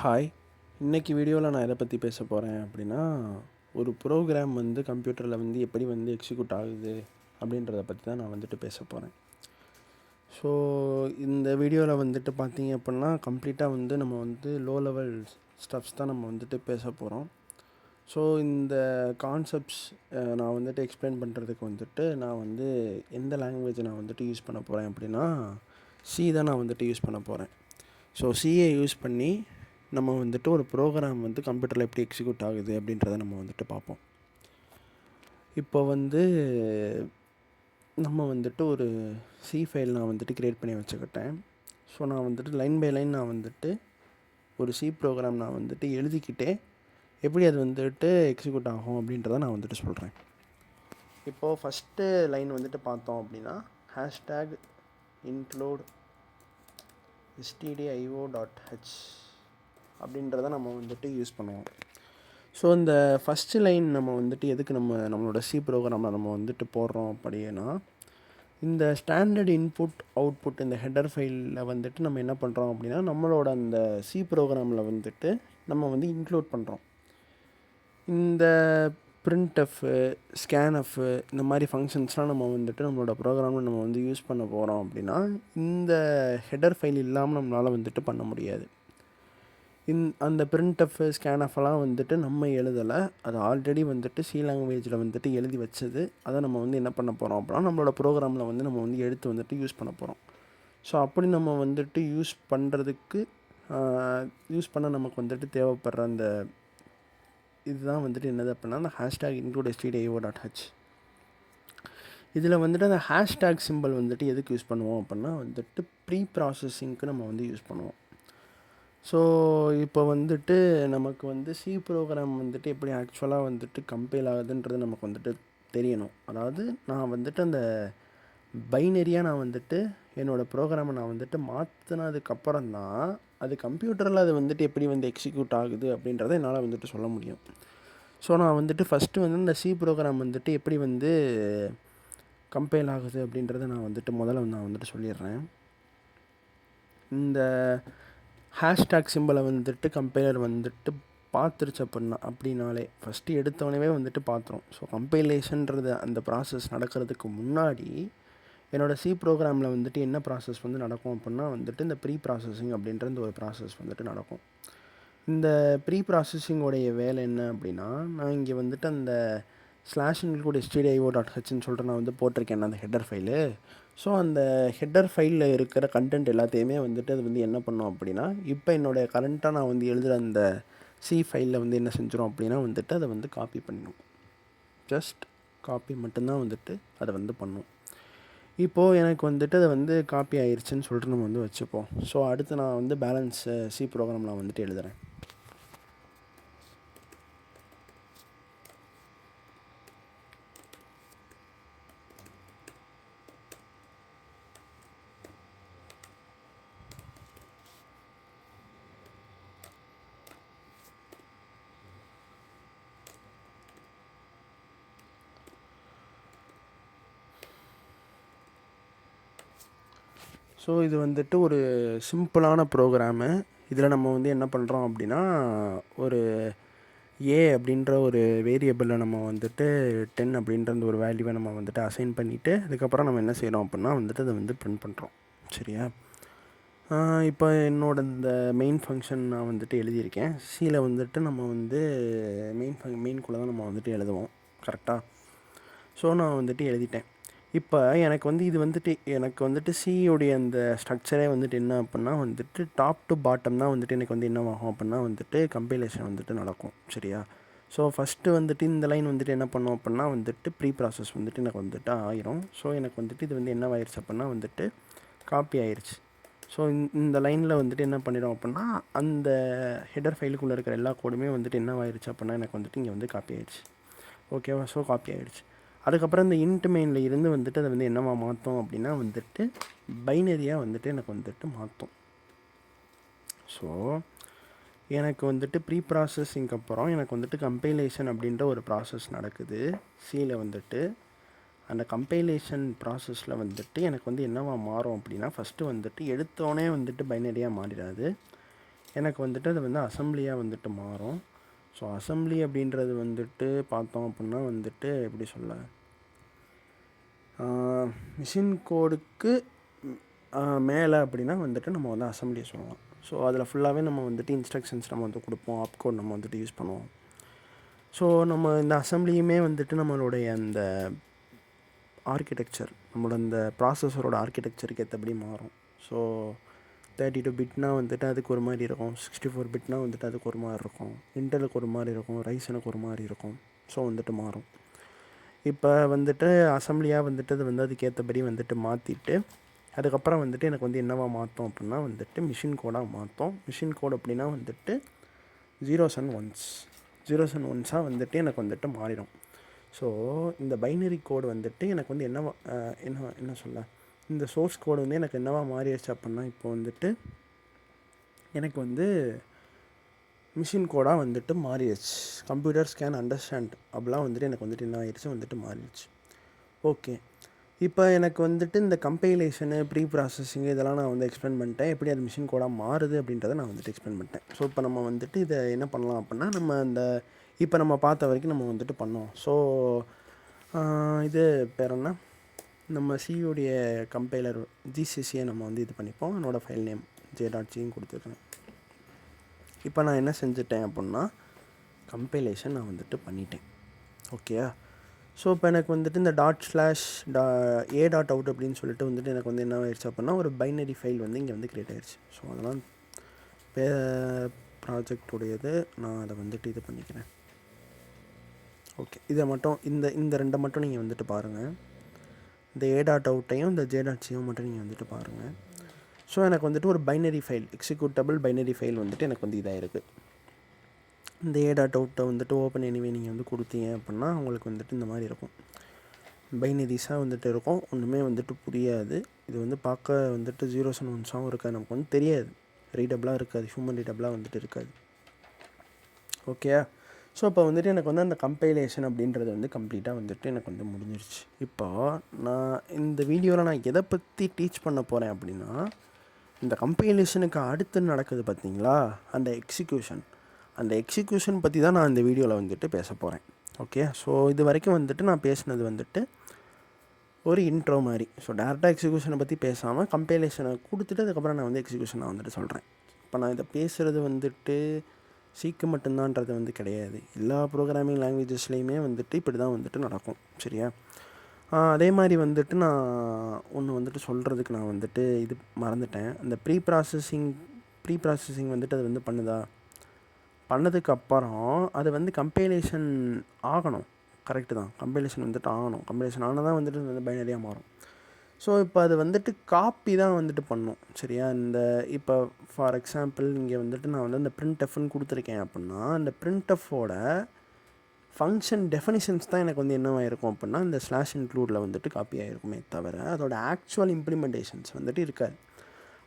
Hi. இன்னைக்கு வீடியோவில் நான் எதை பற்றி பேச போகிறேன் அப்படின்னா, ஒரு ப்ரோக்ராம் வந்து கம்ப்யூட்டரில் வந்து எப்படி வந்து எக்ஸிக்யூட் ஆகுது அப்படின்றத பற்றி தான் நான் வந்துட்டு பேச போகிறேன். ஸோ இந்த வீடியோவில் வந்துட்டு பார்த்தீங்க அப்படின்னா கம்ப்ளீட்டாக வந்து நம்ம வந்து லோ லெவல் ஸ்டப்ஸ் தான் நம்ம வந்துட்டு பேச போகிறோம். ஸோ இந்த கான்செப்ட்ஸ் நான் வந்துட்டு எக்ஸ்பிளைன் பண்ணுறதுக்கு வந்துட்டு நான் வந்து எந்த லாங்குவேஜை நான் வந்துட்டு யூஸ் பண்ண போகிறேன் அப்படின்னா, சி தான் நான் வந்துட்டு யூஸ் பண்ண போகிறேன். ஸோ சியை யூஸ் பண்ணி நம்ம வந்துட்டு ஒரு ப்ரோக்ராம் வந்து கம்ப்யூட்டரில் எப்படி எக்ஸிக்யூட் ஆகுது அப்படின்றத நம்ம வந்துட்டு பார்ப்போம். இப்போ வந்து நம்ம வந்துட்டு ஒரு சி ஃபைல் நான் வந்துட்டு க்ரியேட் பண்ணி வச்சுக்கிட்டேன். ஸோ நான் வந்துட்டு லைன் பை லைன் நான் வந்துட்டு ஒரு சி ப்ரோக்ராம் நான் வந்துட்டு எழுதிக்கிட்டே எப்படி அது வந்துட்டு எக்ஸிக்யூட் ஆகும் அப்படின்றத நான் வந்துட்டு சொல்கிறேன். இப்போது ஃபஸ்ட்டு லைன் வந்துட்டு பார்த்தோம் அப்படின்னா ஹேஷ்டேக் இன்க்ளூட் stdio.h அப்படின்றத நம்ம வந்துட்டு யூஸ் பண்ணுவோம். ஸோ இந்த ஃபஸ்ட்டு லைன் நம்ம வந்துட்டு எதுக்கு நம்மளோட சி ப்ரோக்ராமில் நம்ம வந்துட்டு போடுறோம் அப்படின்னா, இந்த ஸ்டாண்டர்ட் இன்புட் அவுட்புட் இந்த ஹெடர் ஃபைலில் வந்துட்டு நம்ம என்ன பண்ணுறோம் அப்படின்னா, நம்மளோட அந்த சி ப்ரோக்ராமில் வந்துட்டு நம்ம வந்து இன்க்ளூட் பண்ணுறோம். இந்த பிரிண்ட்எஃப்பு, ஸ்கேன்எஃப்பு இந்த மாதிரி ஃபங்க்ஷன்ஸ்லாம் நம்ம வந்துட்டு நம்மளோட ப்ரோக்ராமில் நம்ம வந்து யூஸ் பண்ண போகிறோம் அப்படின்னா, இந்த ஹெடர் ஃபைல் இல்லாமல் நம்மளால் வந்துட்டு பண்ண முடியாது. அந்த பிரிண்ட்எஃப், ஸ்கேன்எஃப்லாம் வந்துட்டு நம்ம எழுதலை, அது ஆல்ரெடி வந்துட்டு சி லாங்குவேஜில் வந்துட்டு எழுதி வச்சது. அதை நம்ம வந்து என்ன பண்ண போகிறோம் அப்படின்னா, நம்மளோட ப்ரோக்ராமில் வந்து நம்ம வந்து எடுத்து வந்துட்டு யூஸ் பண்ண போகிறோம். ஸோ அப்படி நம்ம வந்துட்டு யூஸ் பண்ண நமக்கு வந்துட்டு தேவைப்படுற அந்த இதுதான் வந்துட்டு என்னது அப்படின்னா, அந்த ஹேஷ்டேக் இன்க்ளூட் stdio.h. இதில் வந்துட்டு அந்த ஹேஷ்டேக் சிம்பிள் வந்துட்டு எதுக்கு யூஸ் பண்ணுவோம் அப்படின்னா, வந்துட்டு ப்ரீ ப்ராசஸிங்க்கு நம்ம வந்து யூஸ் பண்ணுவோம். ஸோ இப்போ வந்துட்டு நமக்கு வந்து சி ப்ரோக்ராம் வந்துட்டு எப்படி ஆக்சுவலாக வந்துட்டு கம்பைல் ஆகுதுன்றது நமக்கு வந்துட்டு தெரியணும். அதாவது நான் வந்துட்டு அந்த பைனரியாக நான் வந்துட்டு என்னோடய ப்ரோக்ராமை நான் வந்துட்டு மாற்றினதுக்கப்புறம் தான் அது கம்ப்யூட்டரில் அது வந்துட்டு எப்படி வந்து எக்ஸிக்யூட் ஆகுது அப்படின்றத என்னால் வந்துட்டு சொல்ல முடியும். ஸோ நான் வந்துட்டு ஃபஸ்ட்டு வந்து இந்த சி ப்ரோக்ராம் வந்துட்டு எப்படி வந்து கம்பைல் ஆகுது அப்படின்றத நான் வந்துட்டு முதல்ல நான் வந்துட்டு சொல்லிடுறேன். இந்த ஹேஷ்டேக் சிம்பிளை வந்துட்டு கம்பைலர் வந்துட்டு பார்த்துருச்சு அப்படின்னாலே ஃபஸ்ட்டு எடுத்தோடனே வந்துட்டு பார்த்துரும். ஸோ கம்பைலேஷன்றது அந்த ப்ராசஸ் நடக்கிறதுக்கு முன்னாடி என்னோடய சி ப்ரோக்ராமில் வந்துட்டு என்ன ப்ராசஸ் வந்து நடக்கும் அப்படின்னா வந்துட்டு இந்த ப்ரீ ப்ராசஸிங் அப்படின்ற இந்த ஒரு ப்ராசஸ் வந்துட்டு நடக்கும். இந்த ப்ரீ ப்ராசஸிங்கோடைய வேலை என்ன அப்படின்னா, நான் இங்கே வந்துட்டு அந்த /include stdio.hன்னு சொல்லிட்டு நான் வந்து போட்டிருக்கேன் அந்த ஹெட்டர் ஃபைலு. ஸோ அந்த ஹெட்டர் ஃபைலில் இருக்கிற கண்டென்ட் எல்லாத்தையுமே வந்துட்டு அது வந்து என்ன பண்ணோம் அப்படின்னா, இப்போ என்னுடைய கரண்ட்டாக நான் வந்து எழுதுகிற அந்த சி ஃபைலில் வந்து என்ன செஞ்சிடும் அப்படின்னா வந்துட்டு அதை வந்து காப்பி பண்ணிடும். ஜஸ்ட் காப்பி மட்டும்தான் வந்துட்டு அதை வந்து பண்ணும். இப்போது எனக்கு வந்துட்டு அதை வந்து காப்பி ஆயிடுச்சுன்னு சொல்லிட்டு நம்ம வந்து வச்சுப்போம். ஸோ அடுத்து நான் வந்து பேலன்ஸ் சி ப்ரோக்ராம் நான் வந்துட்டு எழுதுகிறேன். ஸோ இது வந்துட்டு ஒரு சிம்பிளான ப்ரோக்ராமு. இதில் நம்ம வந்து என்ன பண்ணுறோம் அப்படின்னா, ஒரு ஏ அப்படின்ற ஒரு வேரியபிளில் நம்ம வந்துட்டு 10 அப்படின்ற அந்த ஒரு வேல்யூவை நம்ம வந்துட்டு அசைன் பண்ணிவிட்டு அதுக்கப்புறம் நம்ம என்ன செய்கிறோம் அப்படின்னா வந்துட்டு அதை வந்து பிரிண்ட் பண்ணுறோம். சரியா? இப்போ என்னோட இந்த மெயின் ஃபங்க்ஷன் நான் வந்துட்டு எழுதியிருக்கேன். சியில் வந்துட்டு நம்ம வந்து மெயின்குள்ளே தான் நம்ம வந்துட்டு எழுதுவோம். கரெக்டாக? ஸோ நான் வந்துட்டு எழுதிட்டேன். இப்போ எனக்கு வந்துட்டு சியோடைய அந்த ஸ்ட்ரக்சரே வந்துட்டு என்ன அப்படின்னா வந்துட்டு டாப் டு பாட்டம் தான் வந்துட்டு எனக்கு வந்து என்ன ஆகும் அப்படின்னா வந்துட்டு கம்பைலேஷன் வந்துட்டு நடக்கும். சரியா? ஸோ ஃபஸ்ட்டு வந்துட்டு இந்த லைன் வந்துட்டு என்ன பண்ணோம் அப்படின்னா வந்துட்டு ப்ரீ ப்ராசஸ் வந்துட்டு எனக்கு வந்துட்டு ஆயிரும். ஸோ எனக்கு வந்துட்டு இது வந்து என்ன ஆயிடுச்சு அப்படின்னா வந்துட்டு காப்பி ஆயிடுச்சு. ஸோ இந்த லைனில் வந்துட்டு என்ன பண்ணிடும் அப்படின்னா அந்த ஹெடர் ஃபைலுக்குள்ளே இருக்கிற எல்லா கோடுமே வந்துட்டு என்ன ஆயிடுச்சு அப்படின்னா எனக்கு வந்துட்டு இங்கே வந்து காப்பி ஆயிடுச்சு. ஓகேவா? ஸோ காப்பி ஆயிடுச்சு. அதுக்கப்புறம் இந்த இன்ட் மெயினில் இருந்து வந்துட்டு அதை வந்து என்னவா மாற்றும் அப்படின்னா வந்துட்டு பைனரியாக வந்துட்டு எனக்கு வந்துட்டு மாற்றும். ஸோ எனக்கு வந்துட்டு ப்ரீ ப்ராசஸிங்க்கு அப்புறம் எனக்கு வந்துட்டு கம்பைலேஷன் அப்படின்ற ஒரு ப்ராசஸ் நடக்குது சியில் வந்துட்டு. அந்த கம்பைலேஷன் ப்ராசஸில் வந்துட்டு எனக்கு வந்து என்னவா மாறும் அப்படின்னா, ஃபஸ்ட்டு வந்துட்டு எடுத்தோடனே வந்துட்டு பைனரியாக மாறிடாது. எனக்கு வந்துட்டு அது வந்து அசெம்பிளியாக வந்துட்டு மாறும். ஸோ அசெம்பிளி அப்படின்றது வந்துட்டு பார்த்தோம் அப்படின்னா வந்துட்டு எப்படி சொல்ல, மிஷின் கோடுக்கு மேலே அப்படின்னா வந்துட்டு நம்ம வந்து அசெம்பிளியை சொல்லலாம். ஸோ அதில் ஃபுல்லாகவே நம்ம வந்துட்டு இன்ஸ்ட்ரக்ஷன்ஸ் நம்ம வந்து கொடுப்போம், ஆப் கோட் நம்ம வந்துட்டு யூஸ் பண்ணுவோம். ஸோ நம்ம இந்த அசெம்பிளியுமே வந்துட்டு நம்மளுடைய அந்த ஆர்கிடெக்சர், நம்மளோட இந்த ப்ராசஸரோட ஆர்கிடெக்சருக்கு ஏற்றபடி மாறும். ஸோ 32 பிட்னா வந்துட்டு அதுக்கு ஒரு மாதிரி இருக்கும், 64 பிட்னா வந்துட்டு அதுக்கு ஒரு மாதிரி இருக்கும், இன்டெலுக்கு ஒரு மாதிரி இருக்கும், ரைசனுக்கு ஒரு மாதிரி இருக்கும். ஸோ வந்துட்டு மாறும். இப்போ வந்துட்டு அசெம்பிளியாக வந்துட்டு அது வந்து அதுக்கேற்றபடி வந்துட்டு மாற்றிட்டு அதுக்கப்புறம் வந்துட்டு எனக்கு வந்து என்னவா மாற்றோம் அப்படின்னா வந்துட்டு மிஷின் கோடாக மாற்றோம். மிஷின் கோட் அப்படின்னா வந்துட்டு ஜீரோஸ் அண்ட் ஒன்ஸாக வந்துட்டு எனக்கு வந்துட்டு மாறிடும். ஸோ இந்த பைனரி கோடு வந்துட்டு எனக்கு வந்து என்ன சொல்ல, இந்த சோர்ஸ் கோடு வந்து எனக்கு என்னவா மாறிடுச்சு அப்படின்னா இப்போ வந்துட்டு எனக்கு வந்து மிஷின் கோடாக வந்துட்டு மாறிடுச்சு. கம்ப்யூட்டர்ஸ் கேன் அண்டர்ஸ்டாண்ட் அப்படிலாம் வந்துட்டு எனக்கு வந்துட்டு என்ன ஆயிடுச்சு வந்துட்டு மாறிடுச்சு. ஓகே, இப்போ எனக்கு வந்துட்டு இந்த கம்பைலேஷனு, ப்ரீ ப்ராசஸிங்கு இதெல்லாம் நான் வந்து எக்ஸ்பிளைன் பண்ணிட்டேன். எப்படி அது மிஷின் கோடாக மாறுது அப்படின்றத நான் வந்துட்டு எக்ஸ்பிளைன் பண்ணிட்டேன். ஸோ இப்போ நம்ம வந்துட்டு இதை என்ன பண்ணலாம் அப்படின்னா, நம்ம இந்த இப்போ நம்ம பார்த்த வரைக்கும் நம்ம வந்துட்டு பண்ணோம். ஸோ இது பேர் என்ன, நம்ம சியோடைய கம்பைலர் ஜிசிசியை நம்ம வந்து இது பண்ணிப்போம். என்னோடய ஃபைல் நேம் j.c கொடுத்துருக்கேன். இப்போ நான் என்ன செஞ்சுட்டேன் அப்படின்னா கம்பைலேஷன் நான் வந்துட்டு பண்ணிட்டேன். ஓகேயா? ஸோ இப்போ எனக்கு வந்துட்டு இந்த .a.out அப்படின்னு சொல்லிட்டு வந்துட்டு எனக்கு வந்து என்ன ஆயிடுச்சு அப்படின்னா ஒரு பைனரி ஃபைல் வந்து இங்கே வந்து க்ரியேட் ஆயிடுச்சு. ஸோ அதெல்லாம் ப்ராஜெக்டுடையது, நான் அதை வந்துட்டு இது பண்ணிக்கிறேன். ஓகே, இதை மட்டும் இந்த ரெண்டை மட்டும் நீங்கள் வந்துட்டு பாருங்கள். இந்த A.outடையும் இந்த J.c மட்டும் நீங்கள் வந்துட்டு பாருங்கள். ஸோ எனக்கு வந்துட்டு ஒரு binary file, executable binary file வந்துட்டு எனக்கு வந்து இதாக இருக்குது. இந்த A.outஐ வந்துட்டு ஓப்பன் எனிவே நீங்கள் வந்து கொடுத்தீங்க அப்படின்னா உங்களுக்கு வந்துட்டு இந்த மாதிரி இருக்கும், பைனரிஸாக வந்துட்டு இருக்கும். ஒன்றுமே வந்துட்டு புரியாது. இது வந்து பார்க்க வந்துட்டு ஜீரோஸ் அண்ட் ஒன்ஸாகவும் இருக்காது, நமக்கு வந்து தெரியாது, ரீடபிளாக இருக்காது, ஹியூமன் ரீடபிளாக வந்துட்டு இருக்காது. ஓகே, ஸோ இப்போ வந்துட்டு எனக்கு வந்து அந்த கம்பைலேஷன் அப்படின்றது வந்து கம்ப்ளீட்டாக வந்துட்டு எனக்கு வந்து முடிஞ்சிருச்சு. இப்போ நான் இந்த வீடியோவில் நான் எதை பற்றி டீச் பண்ண போகிறேன் அப்படின்னா, இந்த கம்பைலேஷனுக்கு அடுத்து நடக்குது பார்த்தீங்களா அந்த எக்ஸிக்யூஷன் பற்றி தான் நான் இந்த வீடியோவில் வந்துட்டு பேச போகிறேன். ஓகே, ஸோ இது வரைக்கும் வந்துட்டு நான் பேசினது வந்துட்டு ஒரு இன்ட்ரோ மாதிரி. ஸோ டேரெக்டாக எக்ஸிக்யூஷனை பற்றி பேசாமல் கம்பைலேஷனை கொடுத்துட்டு அதுக்கப்புறம் நான் வந்து எக்ஸிக்யூஷனை வந்துட்டு சொல்கிறேன். இப்போ நான் இதை பேசுகிறது வந்துட்டு சீக்கு மட்டும்தான்றது வந்து கிடையாது, எல்லா ப்ரோக்ராமிங் லாங்குவேஜஸ்லேயுமே வந்துட்டு இப்படி தான் வந்துட்டு நடக்கும். சரியா? அதே மாதிரி வந்துட்டு நான் ஒன்று வந்துட்டு சொல்கிறதுக்கு நான் வந்துட்டு இது மறந்துட்டேன். அந்த ப்ரீ ப்ராசஸிங் வந்துட்டு அது வந்து பண்ணதுக்கப்புறம் அது வந்து கம்பைலேஷன் ஆகணும். கரெக்டு தான், கம்பைலேஷன் வந்துட்டு ஆகணும். கம்பைலேஷன் ஆனால் தான் வந்துட்டு வந்து பைனரியாக மாறும். ஸோ இப்போ அது வந்துட்டு காப்பி தான் வந்துட்டு பண்ணும். சரியா? இந்த இப்போ ஃபார் எக்ஸாம்பிள் இங்கே வந்துட்டு நான் வந்து அந்த printfன்னு கொடுத்துருக்கேன் அப்படின்னா, அந்த printfஓட ஃபங்க்ஷன் டெஃபினிஷன்ஸ் தான் எனக்கு வந்து என்னவாயிருக்கும் அப்படின்னா இந்த /includeல வந்துட்டு காப்பி ஆகிருக்குமே தவிர அதோட ஆக்சுவல் இம்ப்ளிமெண்டேஷன்ஸ் வந்துட்டு இருக்காது.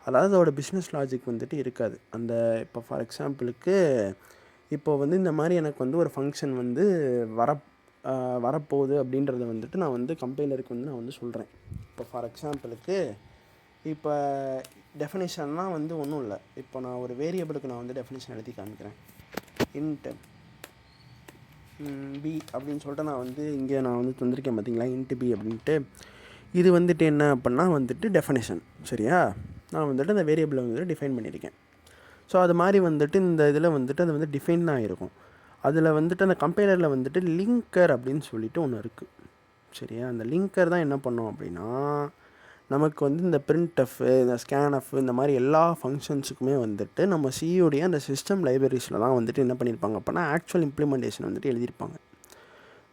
அதாவது அதோட பிஸ்னஸ் லாஜிக் வந்துட்டு இருக்காது. அந்த இப்போ ஃபார் எக்ஸாம்பிளுக்கு இப்போ வந்து இந்த மாதிரி எனக்கு வந்து ஒரு ஃபங்க்ஷன் வந்து வரப்போகுது அப்படின்றத வந்துட்டு நான் வந்து கம்பைலருக்கு வந்து நான் வந்து சொல்கிறேன். இப்போ ஃபார் எக்ஸாம்பிளுக்கு இப்போ டெஃபினிஷன்லாம் வந்து ஒன்றும் இல்லை. இப்போ நான் ஒரு வேரியபிளுக்கு நான் வந்து டெஃபினிஷன் எழுதி காமிக்கிறேன். int b அப்படின்னு சொல்லிட்டு நான் வந்து இங்கே நான் வந்து தந்திருக்கேன் பார்த்தீங்களா, int b அப்படின்ட்டு. இது வந்துட்டு என்ன அப்படின்னா வந்துட்டு டெஃபினிஷன். சரியா? நான் வந்துட்டு அந்த வேரியபிளை வந்துட்டு டிஃபைன் பண்ணியிருக்கேன். ஸோ அது மாதிரி வந்துட்டு இந்த இதில் வந்துட்டு அது வந்து டிஃபைன் தான் இருக்கும். அதில் வந்துட்டு அந்த கம்பைலரில் வந்துட்டு லிங்கர் அப்படின்னு சொல்லிட்டு ஒன்று இருக்குது. சரியா? அந்த லிங்கர் தான் என்ன பண்ணோம் அப்படின்னா நமக்கு வந்து இந்த printf, இந்த scanf இந்த மாதிரி எல்லா ஃபங்க்ஷன்ஸுக்குமே வந்துட்டு நம்ம சியோடைய அந்த சிஸ்டம் லைப்ரரிஸில் தான் வந்துட்டு என்ன பண்ணியிருப்பாங்க அப்படின்னா ஆக்சுவல் இம்ப்ளிமெண்டேஷன் வந்துட்டு எழுதியிருப்பாங்க.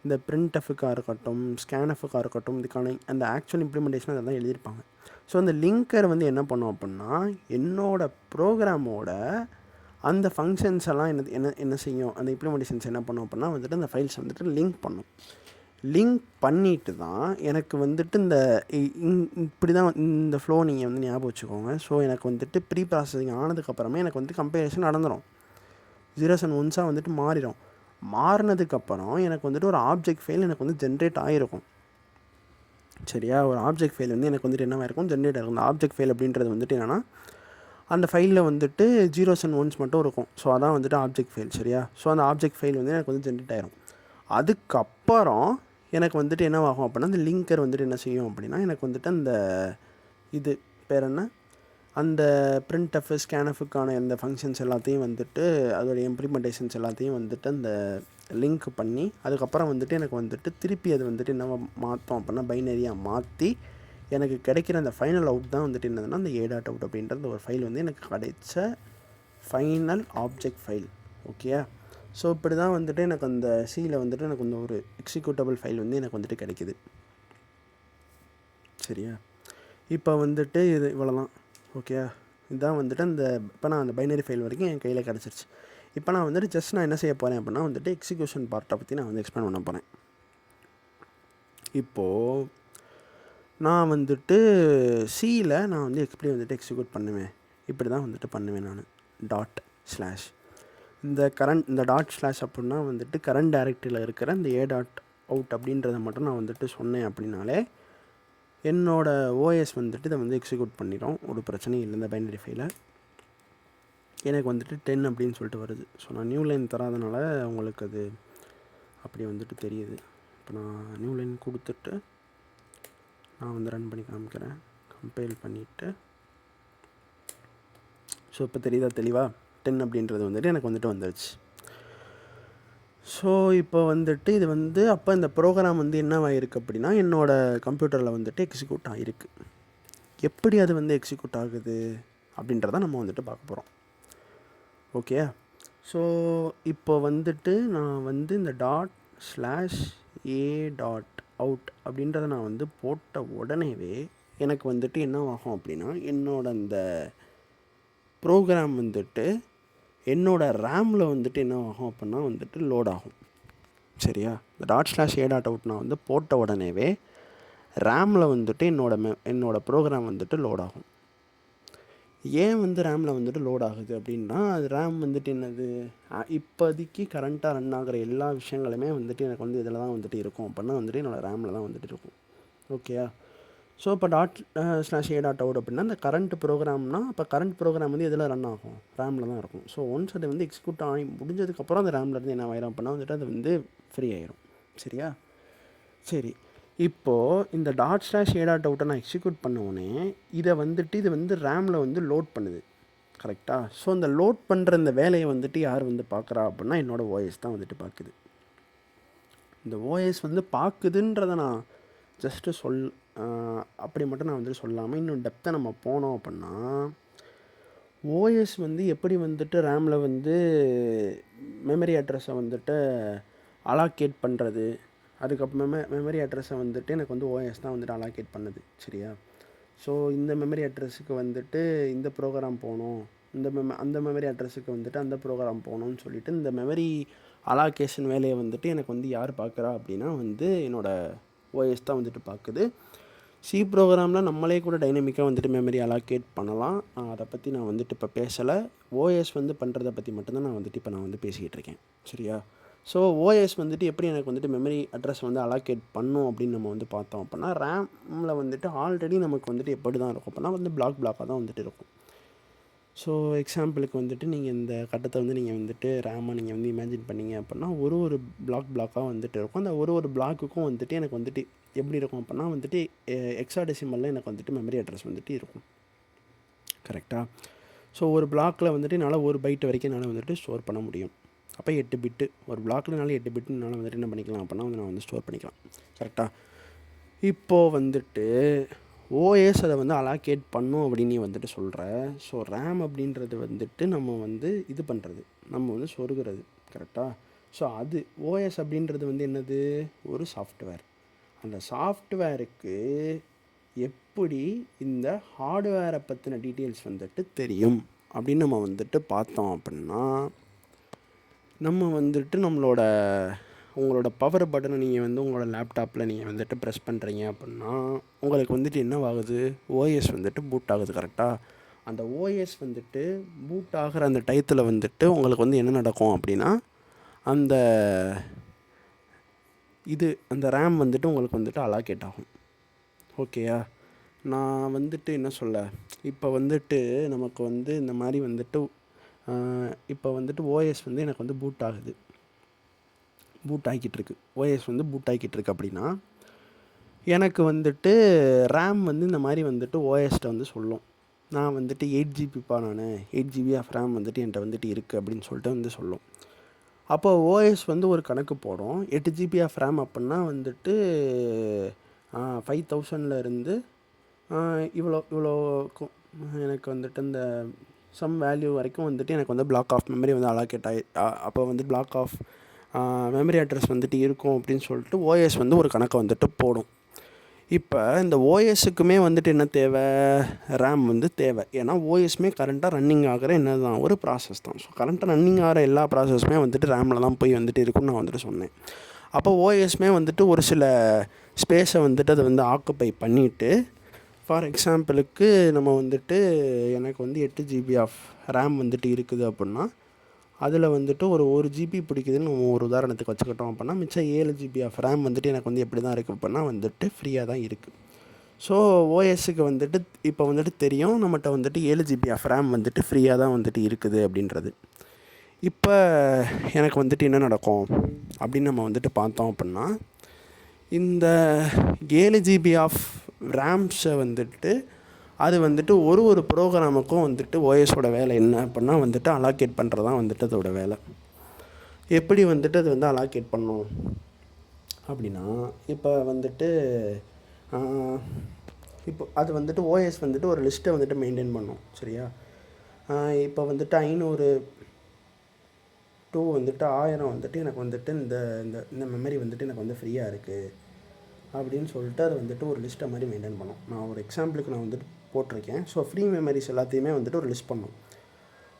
இந்த printfக்காக இருக்கட்டும், scanfக்காக இருக்கட்டும், இதுக்கான அந்த ஆக்சுவல் இம்ப்ளிமெண்டேஷன் அதெல்லாம் எழுதியிருப்பாங்க. ஸோ அந்த லிங்கர் வந்து என்ன பண்ணோம் அப்படின்னா என்னோடய ப்ரோக்ராமோட அந்த ஃபங்க்ஷன்ஸ் எல்லாம் என்ன செய்யும், அந்த இம்ப்ளிமெண்டேஷன்ஸ் என்ன பண்ணோம் அப்படின்னா வந்துட்டு அந்த ஃபைல்ஸ் வந்துட்டு லிங்க் பண்ணிட்டு தான் எனக்கு வந்துட்டு இந்த இப்படி தான் இந்த ஃப்ளோ நீங்கள் வந்து ஞாபகம் வச்சுக்கோங்க. ஸோ எனக்கு வந்துட்டு ப்ரீ ப்ராசஸிங் ஆனதுக்கப்புறமே எனக்கு வந்து கம்பைலேஷன் நடந்துடும், ஜீரோஸ் அண்ட் ஒன்ஸாக வந்துட்டு மாறினதுக்கப்புறம் எனக்கு வந்துட்டு ஒரு ஆப்ஜெக்ட் ஃபைல் எனக்கு வந்து ஜென்ரேட் ஆகிருக்கும். சரியா? ஒரு ஆப்ஜெக்ட் ஃபைல் வந்து எனக்கு வந்துட்டு என்னவாக இருக்கும், ஜென்ரேட் ஆகும். அந்த ஆப்ஜெக்ட் ஃபைல் அப்படின்றது வந்துட்டு என்னென்னா அந்த ஃபைலில் வந்துட்டு ஜீரோஸ் அண்ட் ஒன்ஸ் மட்டும் இருக்கும். ஸோ அதான் வந்துட்டு ஆப்ஜெக்ட் ஃபைல். சரியா? ஸோ அந்த ஆப்ஜெக்ட் ஃபைல் வந்து எனக்கு வந்து ஜென்ரேட் ஆயிரும். அதுக்கப்புறம் எனக்கு வந்துட்டு என்னவாகும் அப்படின்னா, அந்த லிங்கர் வந்துட்டு என்ன செய்யும் அப்படின்னா, எனக்கு வந்துட்டு அந்த இது பேர் என்ன, அந்த printf scanfக்கான அந்த ஃபங்க்ஷன்ஸ் எல்லாத்தையும் வந்துட்டு அதோடைய இம்ப்ளிமெண்டேஷன்ஸ் எல்லாத்தையும் வந்துட்டு அந்த லிங்க் பண்ணி, அதுக்கப்புறம் வந்துட்டு எனக்கு வந்துட்டு திருப்பி அது வந்துட்டு என்ன மாற்றோம் அப்படின்னா பைனரியாக மாற்றி எனக்கு கிடைக்கிற அந்த ஃபைனல் அவுட் தான் வந்துட்டு என்னதுன்னா அந்த a.out அப்படின்றது ஒரு ஃபைல் வந்து எனக்கு கிடைச்ச final object file. Okay. So இப்படி தான் வந்துட்டு எனக்கு அந்த சியில் வந்துட்டு எனக்கு வந்து ஒரு எக்ஸிக்யூட்டபிள் ஃபைல் வந்து எனக்கு வந்துட்டு கிடைக்கிது. சரியா? இப்போ வந்துட்டு இது இவ்வளோதான். ஓகே. இதுதான் வந்துட்டு அந்த இப்போ நான் அந்த பைனரி ஃபைல் வரைக்கும் என் கையில் கிடச்சிருச்சு. இப்போ நான் வந்துட்டு ஜஸ்ட் நான் என்ன செய்ய போகிறேன் அப்படின்னா வந்துட்டு எக்ஸிக்யூஷன் பார்ட்டை பற்றி நான் வந்து எக்ஸ்பிளைன் பண்ண போகிறேன். இப்போது நான் வந்துட்டு சியில் நான் வந்து எப்படி வந்துட்டு எக்ஸிக்யூட் பண்ணுவேன், இப்படி தான் வந்துட்டு பண்ணுவேன் நான். டாட் / இந்த டாட் ஸ்லாஷ் அப்படின்னா வந்துட்டு கரண்ட் டைரக்டரியில் இருக்கிற இந்த a.out அப்படின்றத மட்டும் நான் வந்துட்டு சொன்னேன் அப்படின்னாலே என்னோடய ஓஎஸ் வந்துட்டு இதை வந்து எக்ஸிக்யூட் பண்ணிடும். ஒரு பிரச்சனையும் இல்லை. இந்த பைனரி ஃபைலை எனக்கு வந்துட்டு 10 அப்படின்னு சொல்லிட்டு வருது. ஸோ நான் நியூ லைன் தராதனால உங்களுக்கு அது அப்படி வந்துட்டு தெரியுது. இப்போ நான் நியூ லைன் கொடுத்துட்டு நான் வந்து ரன் பண்ணி காமிக்கிறேன். கம்பைல் பண்ணிவிட்டு ஸோ இப்போ தெரியுதா தெளிவாக? 10 அப்படின்றது வந்துட்டு எனக்கு வந்துட்டு வந்துடுச்சு. ஸோ இப்போ வந்துட்டு இது வந்து அப்போ இந்த ப்ரோக்ராம் வந்து என்னவாயிருக்கு அப்படின்னா என்னோடய கம்ப்யூட்டரில் வந்துட்டு எக்ஸிக்யூட் ஆகிருக்கு. எப்படி அது வந்து எக்ஸிக்யூட் ஆகுது அப்படின்றத நம்ம வந்துட்டு பார்க்க போகிறோம். ஓகே. ஸோ இப்போ வந்துட்டு நான் வந்து இந்த .a.out அப்படின்றத நான் வந்து போட்ட உடனேவே எனக்கு வந்துட்டு என்ன ஆகும் அப்படின்னா என்னோட அந்த ப்ரோக்ராம் வந்துட்டு என்னோடய ரேமில் வந்துட்டு என்ன ஆகும் அப்படின்னா வந்துட்டு லோட் ஆகும். சரியா? இந்த .a.out நான் வந்து போட்ட உடனேவே ரேமில் வந்துட்டு என்னோடய ப்ரோக்ராம் வந்துட்டு லோட் ஆகும். ஏன் வந்து ரேமில் வந்துட்டு லோட் ஆகுது அப்படின்னா அது ரேம் வந்துட்டு என்னது, இப்போதைக்கு கரண்ட்டாக ரன் ஆகிற எல்லா விஷயங்களுமே வந்துட்டு எனக்கு வந்து இதில் தான் வந்துட்டு இருக்கும் அப்படின்னா வந்துட்டு என்னோடய ரேமில் தான் வந்துட்டு இருக்கும். ஓகேயா? ஸோ இப்போ .a.out அப்படின்னா இந்த கரண்ட் ப்ரோக்ராம்னா இப்போ கரண்ட் ப்ரோக்ராம் வந்து எதில் ரன் ஆகும், ரேமில் தான் இருக்கும். ஸோ ஒன்ஸ் அது வந்து எக்ஸிக்யூட் ஆகி முடிஞ்சதுக்கப்புறம் அந்த ரேம்லேருந்து என்ன ஆயிரும் அப்படின்னா வந்துட்டு அது வந்து ஃப்ரீ ஆயிரும். சரியா? சரி. இப்போது இந்த .a.out நான் எக்ஸிக்யூட் பண்ணோடனே இதை வந்துட்டு இது வந்து ரேமில் வந்து லோட் பண்ணுது. கரெக்டாக? ஸோ அந்த லோட் பண்ணுற இந்த வேலையை வந்துட்டு யார் வந்து பார்க்குறா அப்படின்னா என்னோடய ஓஎஸ் தான் வந்துட்டு பார்க்குது. இந்த ஓஎஸ் வந்து பார்க்குதுன்றதை நான் ஜஸ்ட்டு அப்படி மட்டும் நான் வந்துட்டு சொல்லாமல் இன்னும் டெப்த்தை நம்ம போனோம் அப்படின்னா ஓஎஸ் வந்து எப்படி வந்துட்டு ரேமில் வந்து மெமரி அட்ரஸை வந்துட்டு அலாக்கேட் பண்ணுறது, அதுக்கப்புறம் மெமரி அட்ரஸை வந்துட்டு எனக்கு வந்து ஓஎஸ் தான் வந்துட்டு அலாக்கேட் பண்ணுது. சரியா? ஸோ இந்த மெமரி அட்ரஸுக்கு வந்துட்டு இந்த ப்ரோக்ராம் போகணும், அந்த மெமரி அட்ரஸுக்கு வந்துட்டு அந்த ப்ரோக்ராம் போகணும்னு சொல்லிவிட்டு இந்த மெமரி அலாக்கேஷன் வேலையை வந்துட்டு எனக்கு வந்து யார் பார்க்குறா அப்படின்னா வந்து என்னோடய ஓஎஸ் தான் வந்துட்டு பார்க்குது. சி ப்ரோக்ராமில் நம்மளே கூட டைனமிக்காக வந்துட்டு மெமரி அலாக்கேட் பண்ணலாம். அதை பற்றி நான் வந்துட்டு இப்போ பேசலை. ஓஎஸ் வந்து பண்ணுறதை பற்றி மட்டும்தான் நான் வந்துட்டு இப்போ நான் வந்து பேசிக்கிட்டு இருக்கேன். சரியா? ஸோ ஓஎஸ் வந்துட்டு எப்படி எனக்கு வந்துட்டு மெமரி அட்ரஸ் வந்து அலாக்கேட் பண்ணும் அப்படின்னு நம்ம வந்து பார்த்தோம் அப்படின்னா ரேமில் வந்துட்டு ஆல்ரெடி நமக்கு வந்துட்டு எப்படி தான் இருக்கும் அப்படின்னா வந்து பிளாக்காக தான் வந்துட்டு இருக்கும். ஸோ எக்ஸாம்பிளுக்கு வந்துட்டு நீங்கள் இந்த கட்டத்தை வந்து நீங்கள் வந்துட்டு ரேமாக நீங்கள் வந்து இமேஜின் பண்ணிங்க அப்படின்னா ஒரு பிளாக்காக வந்துட்டு இருக்கும். அந்த ஒரு பிளாக்குக்கும் வந்துட்டு எனக்கு வந்துட்டு எப்படி இருக்கும் அப்படின்னா வந்துட்டு ஹெக்ஸாடெசிமலில் எனக்கு வந்துட்டு மெமரி அட்ரஸ் வந்துட்டு இருக்கும். கரெக்டாக? ஸோ ஒரு பிளாக்கில் வந்துட்டு என்னால் 1 பைட் வரைக்கும் என்னால் வந்துட்டு ஸ்டோர் பண்ண முடியும். அப்போ 8 பிட்டு ஒரு பிளாக்லனால 8 பிட்டு என்னால் வந்துட்டு என்ன பண்ணிக்கலாம் அப்படின்னா வந்து நான் வந்து ஸ்டோர் பண்ணிக்கலாம். கரெக்டாக? இப்போது வந்துட்டு ஓஎஸ் அதை வந்து அலாக்கேட் பண்ணும் அப்படின்னு நீ வந்துட்டு சொல்கிற. ஸோ ரேம் அப்படின்றது வந்துட்டு நம்ம வந்து இது பண்ணுறது, நம்ம வந்து சொருகிறது. கரெக்டாக? ஸோ அது ஓஎஸ் அப்படின்றது வந்து என்னது, ஒரு சாஃப்ட்வேர். அந்த சாஃப்ட்வேருக்கு எப்படி இந்த ஹார்ட்வேரை பற்றின டீட்டெயில்ஸ் வந்துட்டு தெரியும் அப்படின்னு நம்ம வந்துட்டு பார்த்தோம் அப்படின்னா நம்ம வந்துட்டு உங்களோட பவர் பட்டனை நீங்கள் வந்து உங்களோட லேப்டாப்பில் நீங்கள் வந்துட்டு ப்ரெஸ் பண்ணுறீங்க அப்படின்னா உங்களுக்கு வந்துட்டு என்னவாகுது, ஓஎஸ் வந்துட்டு பூட் ஆகுது. கரெக்டாக? அந்த ஓஎஸ் வந்துட்டு பூட் ஆகிற அந்த டயத்தில் வந்துட்டு உங்களுக்கு வந்து என்ன நடக்கும் அப்படின்னா அந்த ரேம் வந்துட்டு உங்களுக்கு வந்துட்டு அலாக்கேட் ஆகும். ஓகேயா? நான் வந்துட்டு என்ன சொல்ல, இப்போ வந்துட்டு நமக்கு வந்து இந்த மாதிரி வந்துட்டு இப்போ வந்துட்டு ஓஎஸ் வந்து எனக்கு வந்து பூட் ஆகுது, பூட் ஆகிக்கிட்டு இருக்கு, ஓஎஸ் வந்து பூட் ஆகிக்கிட்டு இருக்கு அப்படின்னா எனக்கு வந்துட்டு ரேம் வந்து இந்த மாதிரி வந்துட்டு ஓஎஸ்ட்டை வந்து சொல்லும், நான் வந்துட்டு 8 ஜிபிப்பா, நான் 8 ஜிபி ஆஃப் ரேம் வந்துட்டு என்கிட்ட வந்துட்டு இருக்குது அப்படின்னு சொல்லிட்டு வந்து சொல்லும். அப்போ ஓஎஸ் வந்து ஒரு கணக்கு போடும், 8 ஜிபி ஆஃப் ரேம் அப்படின்னா வந்துட்டு 5000 இவ்வளோ இவ்வளோ எனக்கு வந்துட்டு இந்த சம் வேல்யூ வரைக்கும் வந்துட்டு எனக்கு வந்து பிளாக் ஆஃப் மெமரி வந்து அலோகேட் ஆகி அப்போ வந்து பிளாக் ஆஃப் மெமரி அட்ரஸ் வந்துட்டு இருக்கும் அப்படின்னு சொல்லிட்டு ஓஎஸ் வந்து ஒரு கணக்கை வந்துட்டு போடும். இப்போ இந்த ஓஎஸ்க்குமே வந்துட்டு என்ன தேவை, ரேம் வந்து தேவை. ஏன்னா ஓஎஸ்மே கரண்ட்டாக ரன்னிங் ஆகிற என்ன தான் ஒரு ப்ராசஸ் தான். ஸோ கரண்ட்டாக ரன்னிங் ஆகிற எல்லா ப்ராசஸுமே வந்துட்டு ரேமில் தான் போய் வந்துட்டு இருக்குன்னு நான் வந்துட்டு சொன்னேன். அப்போ ஓஎஸ்மே வந்துட்டு ஒரு சில ஸ்பேஸை வந்துட்டு அதை வந்து ஆக்குப்பை பண்ணிவிட்டு, ஃபார் எக்ஸாம்பிளுக்கு நம்ம வந்துட்டு எனக்கு வந்து 8 ஜிபி ஆஃப் ரேம் வந்துட்டு இருக்குது அப்படின்னா அதில் வந்துட்டு ஒரு ஜிபி பிடிக்குதுன்னு நம்ம ஒரு உதாரணத்துக்கு வச்சுக்கிட்டோம் அப்படின்னா மிச்சம் 7 ஜிபி ஆஃப் ரேம் வந்துட்டு எனக்கு வந்து எப்படி தான் இருக்குது அப்படின்னா வந்துட்டு ஃப்ரீயாக தான் இருக்குது. ஸோ ஓஎஸ்க்கு வந்துட்டு இப்போ வந்துட்டு தெரியும் நம்மகிட்ட வந்துட்டு 7 ஜிபி ஆஃப் ரேம் வந்துட்டு ஃப்ரீயாக தான் வந்துட்டு இருக்குது அப்படின்றது. இப்போ எனக்கு வந்துட்டு என்ன நடக்கும் அப்படின்னு நம்ம வந்துட்டு பார்த்தோம் அப்படின்னா, இந்த 7 ஜிபி ஆஃப் ரேம்ஸை வந்துட்டு அது வந்துட்டு ஒரு ப்ரோக்ராமுக்கும் வந்துட்டு ஓஎஸோட வேலை என்ன அப்படின்னா வந்துட்டு அலாக்கேட் பண்ணுறது தான் வந்துட்டு அதோட வேலை. எப்படி வந்துட்டு அது வந்து அலாக்கேட் பண்ணும் அப்படின்னா, இப்போ வந்துட்டு இப்போ அது வந்துட்டு ஓஎஸ் வந்துட்டு ஒரு லிஸ்ட்டை வந்துட்டு மெயின்டைன் பண்ணும், சரியா. இப்போ வந்துட்டு 500 டூ வந்துட்டு 1000 வந்துட்டு எனக்கு வந்துட்டு இந்த இந்த இந்த மெமரி வந்துட்டு எனக்கு வந்து ஃப்ரீயாக இருக்குது அப்படின்னு சொல்லிட்டு அது வந்துட்டு ஒரு லிஸ்ட்டை மாதிரி மெயின்டைன் பண்ணும். நான் ஒரு எக்ஸாம்பிளுக்கு நான் வந்துட்டு போட்டிருக்கேன். ஸோ ஃப்ரீ மெமரிஸ் எல்லாத்தையுமே வந்துட்டு ஒரு லிஸ்ட் பண்ணும்.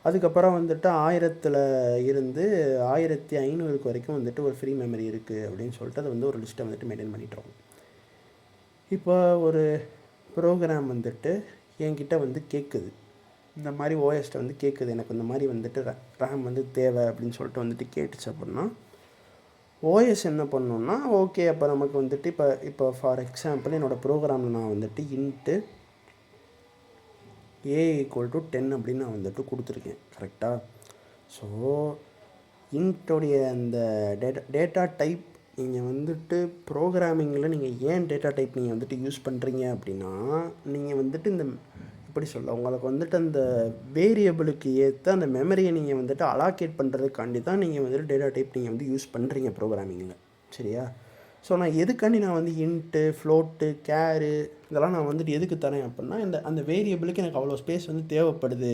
அதுக்கப்புறம் வந்துட்டு 1000 இருந்து 1500 வரைக்கும் வந்துட்டு ஒரு ஃப்ரீ மெமரி இருக்குது அப்படின்னு சொல்லிட்டு அது வந்து ஒரு லிஸ்ட்டை வந்துட்டு மெயின்டைன் பண்ணிட்டுருக்கோம். இப்போ ஒரு ப்ரோக்ராம் வந்துட்டு என்கிட்ட வந்து கேட்குது, இந்த மாதிரி ஓஎஸ்ட்டை வந்து கேட்குது, எனக்கு இந்த மாதிரி வந்துட்டு ரேம் வந்து தேவை அப்படின்னு சொல்லிட்டு வந்துட்டு கேட்டுச்சு அப்படின்னா ஓஎஸ் என்ன பண்ணணுன்னா, ஓகே அப்போ நமக்கு வந்துட்டு இப்போ ஃபார் எக்ஸாம்பிள் என்னோடய ப்ரோக்ராமில் நான் வந்துட்டு இன்ட்டு a = 10 அப்படின்னு நான் வந்துட்டு கொடுத்துருக்கேன், கரெக்டாக. ஸோ இன்ட்டோடைய அந்த டேட்டா டைப் நீங்கள் வந்துட்டு ப்ரோக்ராமிங்கில் நீங்கள் ஏன் டேட்டா டைப் நீங்கள் வந்துட்டு யூஸ் பண்ணுறீங்க அப்படின்னா, நீங்கள் வந்துட்டு இந்த எப்படி சொல்ல, உங்களுக்கு வந்துட்டு அந்த வேரியபிளுக்கு ஏற்ற அந்த மெமரியை நீங்கள் வந்துட்டு அலாக்கேட் பண்ணுறதுக்காண்டி தான் நீங்கள் வந்துட்டு டேட்டா டைப் நீங்கள் வந்து யூஸ் பண்ணுறீங்க ப்ரோக்ராமிங்கில், சரியா. ஸோ நான் எதுக்காண்டி நான் வந்து இன்ட்டு, ஃப்ளோட்டு, கேரு இதெல்லாம் நான் வந்துட்டு எதுக்கு தரேன் அப்படின்னா, அந்த வேரியபிளுக்கு எனக்கு அவ்வளோ ஸ்பேஸ் வந்து தேவைப்படுது,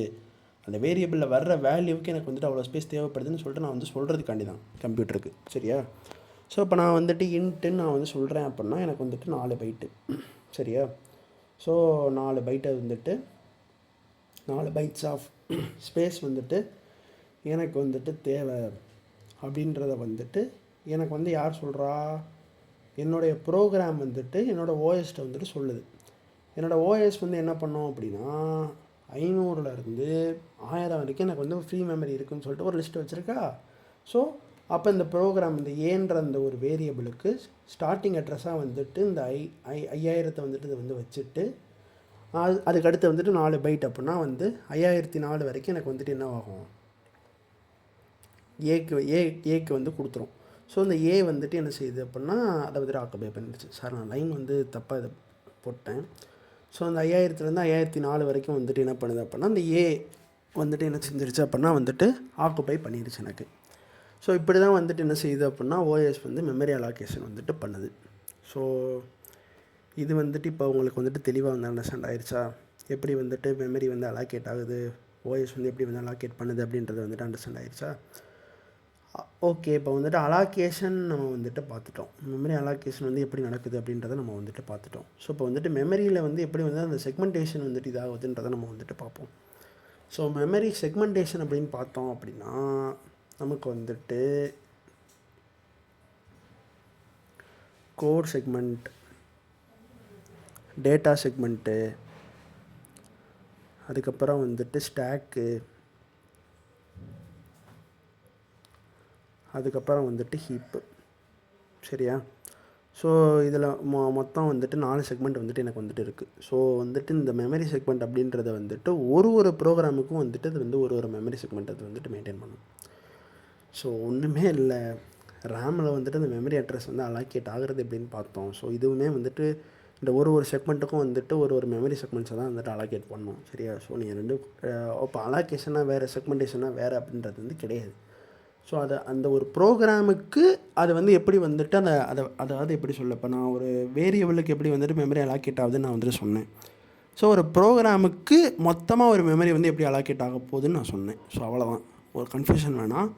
அந்த வேரியபிளில் வர்ற வேல்யூவுக்கு எனக்கு வந்துட்டு அவ்வளோ ஸ்பேஸ் தேவைப்படுதுன்னு சொல்லிட்டு நான் வந்து சொல்கிறதுக்காண்டி தான் கம்ப்யூட்டருக்கு, சரியா. ஸோ இப்போ நான் வந்துட்டு இன்ட்டுன்னு நான் வந்து சொல்கிறேன் அப்படின்னா எனக்கு வந்துட்டு 4 பைட்டு, சரியா. ஸோ 4 பைட்டை வந்துட்டு 4 பைட்ஸ் ஆஃப் ஸ்பேஸ் வந்துட்டு எனக்கு வந்துட்டு தேவை அப்படின்றத வந்துட்டு எனக்கு வந்து யார் சொல்கிறா, என்னுடைய ப்ரோக்ராம் வந்துட்டு என்னோடய ஓஎஸ்ட்டை வந்துட்டு சொல்லுது. என்னோடய ஓஎஸ் வந்து என்ன பண்ணோம் அப்படின்னா 500லேருந்து 1000 வரைக்கும் எனக்கு வந்து ஃப்ரீ மெமரி இருக்குதுன்னு சொல்லிட்டு ஒரு லிஸ்ட் வச்சுருக்கா. ஸோ அப்போ இந்த ப்ரோக்ராம் இந்த ஏன்ற அந்த ஒரு வேரியபிளுக்கு ஸ்டார்டிங் அட்ரஸாக வந்துட்டு இந்த 5000 வந்துட்டு இது வந்து வச்சுட்டு அதுக்கடுத்து வந்துட்டு 4 பைட் அப்படின்னா வந்து 5004 வரைக்கும் எனக்கு வந்துட்டு என்ன ஆகும், ஏக்கு வந்து கொடுத்துரும். ஸோ இந்த ஏ வந்துட்டு என்ன செய்யுது அப்படின்னா அதை வந்துட்டு ஆக்குபை பண்ணிடுச்சு. சார் நான் லைன் வந்து தப்பாக இதை போட்டேன். ஸோ அந்த 5000லேருந்து 5004 வரைக்கும் வந்துட்டு என்ன பண்ணுது அப்படின்னா அந்த ஏ வந்துட்டு என்ன செஞ்சிருச்சு அப்படின்னா வந்துட்டு ஆக்குபை பண்ணிடுச்சு எனக்கு. ஸோ இப்படி தான் வந்துட்டு என்ன செய்யுது அப்படின்னா ஓஎஸ் வந்து மெமரி அலோகேஷன் வந்துட்டு பண்ணுது. ஸோ இது வந்துட்டு இப்போ உங்களுக்கு வந்துட்டு தெளிவாக வந்து அண்டர்ஸ்டாண்ட் ஆயிடுச்சா, எப்படி வந்துட்டு மெமரி வந்து அலோகேட் ஆகுது, ஓஎஸ் வந்து எப்படி வந்து அலோகேட் பண்ணுது அப்படின்றது வந்துட்டு அண்டர்ஸ்டாண்ட் ஆயிடுச்சா. ஓகே, இப்போ வந்துட்டு அலாகேஷன் நம்ம வந்துட்டு பார்த்துட்டோம், மெமரி அலாகேஷன் வந்து எப்படி நடக்குது அப்படின்றத நம்ம வந்துட்டு பார்த்துட்டோம். ஸோ இப்போ வந்துட்டு மெமரியில் வந்து எப்படி வந்து அந்த செக்மெண்டேஷன் வந்துட்டு இதாகுதுன்றதை நம்ம வந்துட்டு பார்ப்போம். ஸோ மெமரி செக்மெண்டேஷன் அப்படின்னு பார்த்தோம் அப்படின்னா நமக்கு வந்துட்டு கோர் செக்மெண்ட், டேட்டா செக்மெண்ட்டு, அதுக்கப்புறம் வந்துட்டு ஸ்டாக்கு, அதுக்கப்புறம் வந்துட்டு ஹீப்பு, சரியா. ஸோ இதில் மொத்தம் வந்துட்டு 4 செக்மெண்ட் வந்துட்டு எனக்கு வந்துட்டு இருக்குது. ஸோ வந்துட்டு இந்த மெமரி செக்மெண்ட் அப்படின்றத வந்துட்டு ஒரு ப்ரோக்ராமுக்கும் வந்துட்டு அது வந்து ஒரு மெமரி செக்மெண்ட் அது வந்துட்டு மெயின்டைன் பண்ணும். ஸோ ஒன்றுமே இல்லை, ரேமில் வந்துட்டு அந்த மெமரி அட்ரஸ் வந்து அலாக்கேட் ஆகிறது எப்படின்னு பார்த்தோம். ஸோ இதுவுமே வந்துட்டு இந்த ஒரு செக்மெண்ட்டுக்கும் வந்துட்டு ஒரு மெமரி செக்மெண்ட்ஸை தான் வந்துட்டு அலாக்கேட் பண்ணணும். சரியா? ஸோ நீங்கள் ரெண்டு இப்போ அலாக்கேஷனாக வேறு, செக்மெண்டேஷனாக வேறு அப்படின்றது வந்து கிடையாது. ஸோ அந்த ஒரு ப்ரோக்ராமுக்கு அது வந்து எப்படி வந்துட்டு அதாவது எப்படி சொல்ல, இப்போ நான் ஒரு வேரியபிளுக்கு எப்படி வந்துட்டு மெமரி அலாக்கேட் ஆகுதுன்னு நான் வந்துட்டு சொன்னேன். ஸோ ஒரு ப்ரோக்ராமுக்கு மொத்தமாக ஒரு மெமரி வந்து எப்படி அலாக்கேட் ஆக போகுதுன்னு நான் சொன்னேன். ஸோ அவ்வளோதான், ஒரு கன்ஃபியூஷன் வேணாம்.